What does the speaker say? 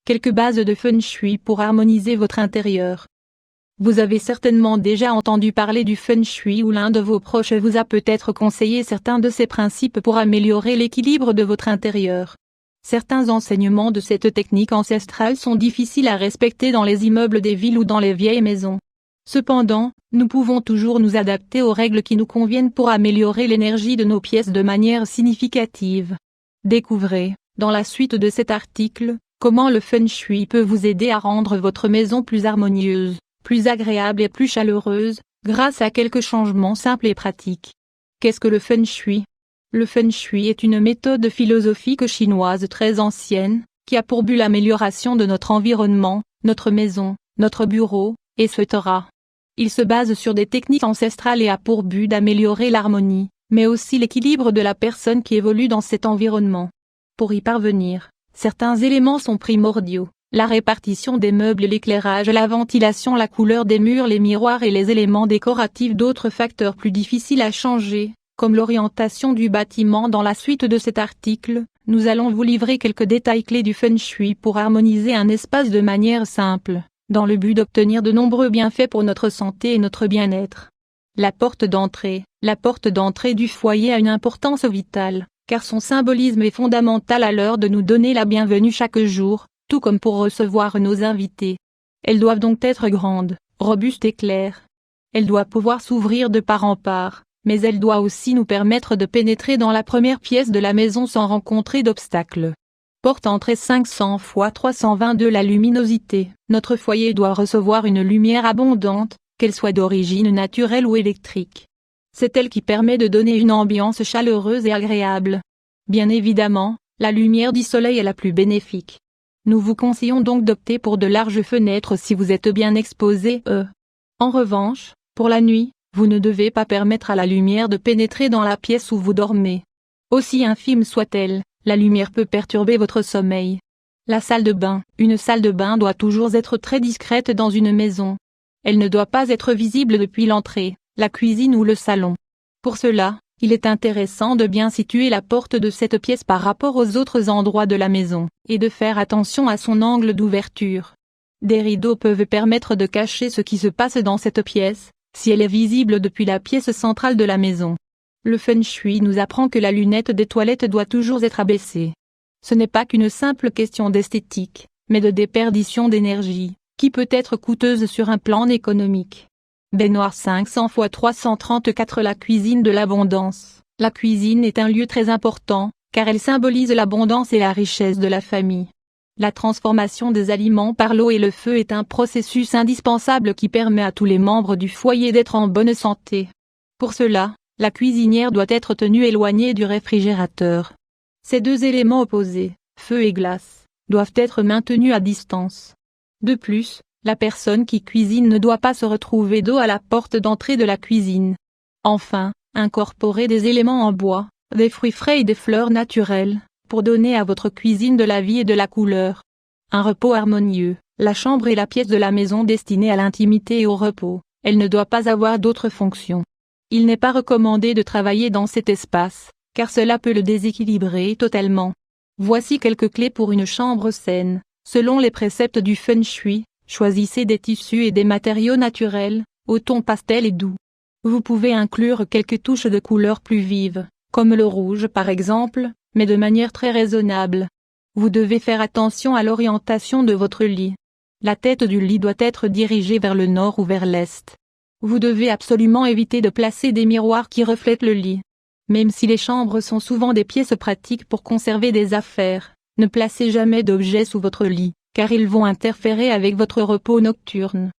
Quelques bases de Feng Shui pour harmoniser votre intérieur. Vous avez certainement déjà entendu parler du Feng Shui ou l'un de vos proches vous a peut-être conseillé certains de ces principes pour améliorer l'équilibre de votre intérieur. Certains enseignements de cette technique ancestrale sont difficiles à respecter dans les immeubles des villes ou dans les vieilles maisons. Cependant, nous pouvons toujours nous adapter aux règles qui nous conviennent pour améliorer l'énergie de nos pièces de manière significative. Découvrez, dans la suite de cet article, comment le Feng Shui peut vous aider à rendre votre maison plus harmonieuse, plus agréable et plus chaleureuse, grâce à quelques changements simples et pratiques. Qu'est-ce que le Feng Shui? Le Feng Shui est une méthode philosophique chinoise très ancienne, qui a pour but l'amélioration de notre environnement, notre maison, notre bureau, etc. Il se base sur des techniques ancestrales et a pour but d'améliorer l'harmonie, mais aussi l'équilibre de la personne qui évolue dans cet environnement. Pour y parvenir, certains éléments sont primordiaux: la répartition des meubles, l'éclairage, la ventilation, la couleur des murs, les miroirs et les éléments décoratifs. D'autres facteurs plus difficiles à changer, comme l'orientation du bâtiment. Dans la suite de cet article, nous allons vous livrer quelques détails clés du Feng Shui pour harmoniser un espace de manière simple, dans le but d'obtenir de nombreux bienfaits pour notre santé et notre bien-être. La porte d'entrée. La porte d'entrée du foyer a une importance vitale, car son symbolisme est fondamental à l'heure de nous donner la bienvenue chaque jour, tout comme pour recevoir nos invités. Elles doivent donc être grandes, robustes et claires. Elle doit pouvoir s'ouvrir de part en part, mais elle doit aussi nous permettre de pénétrer dans la première pièce de la maison sans rencontrer d'obstacles. Porte entrée 500 x 322. La luminosité. Notre foyer doit recevoir une lumière abondante, qu'elle soit d'origine naturelle ou électrique. C'est elle qui permet de donner une ambiance chaleureuse et agréable. Bien évidemment, la lumière du soleil est la plus bénéfique. Nous vous conseillons donc d'opter pour de larges fenêtres si vous êtes bien exposé. En revanche, pour la nuit, vous ne devez pas permettre à la lumière de pénétrer dans la pièce où vous dormez. Aussi infime soit-elle, la lumière peut perturber votre sommeil. La salle de bain. Une salle de bain doit toujours être très discrète dans une maison. Elle ne doit pas être visible depuis l'entrée, la cuisine ou le salon. Pour cela, il est intéressant de bien situer la porte de cette pièce par rapport aux autres endroits de la maison, et de faire attention à son angle d'ouverture. Des rideaux peuvent permettre de cacher ce qui se passe dans cette pièce, si elle est visible depuis la pièce centrale de la maison. Le Feng Shui nous apprend que la lunette des toilettes doit toujours être abaissée. Ce n'est pas qu'une simple question d'esthétique, mais de déperdition d'énergie, qui peut être coûteuse sur un plan économique. Baignoire 500 x 334. La cuisine de l'abondance. La cuisine est un lieu très important, car elle symbolise l'abondance et la richesse de la famille. La transformation des aliments par l'eau et le feu est un processus indispensable qui permet à tous les membres du foyer d'être en bonne santé. Pour cela, la cuisinière doit être tenue éloignée du réfrigérateur. Ces deux éléments opposés, feu et glace, doivent être maintenus à distance. De plus, la personne qui cuisine ne doit pas se retrouver dos à la porte d'entrée de la cuisine. Enfin, incorporez des éléments en bois, des fruits frais et des fleurs naturelles, pour donner à votre cuisine de la vie et de la couleur. Un repos harmonieux. La chambre est la pièce de la maison destinée à l'intimité et au repos. Elle ne doit pas avoir d'autre fonction. Il n'est pas recommandé de travailler dans cet espace, car cela peut le déséquilibrer totalement. Voici quelques clés pour une chambre saine. Selon les préceptes du Feng Shui, choisissez des tissus et des matériaux naturels, au ton pastel et doux. Vous pouvez inclure quelques touches de couleurs plus vives, comme le rouge par exemple, mais de manière très raisonnable. Vous devez faire attention à l'orientation de votre lit. La tête du lit doit être dirigée vers le nord ou vers l'est. Vous devez absolument éviter de placer des miroirs qui reflètent le lit. Même si les chambres sont souvent des pièces pratiques pour conserver des affaires, ne placez jamais d'objets sous votre lit, car ils vont interférer avec votre repos nocturne.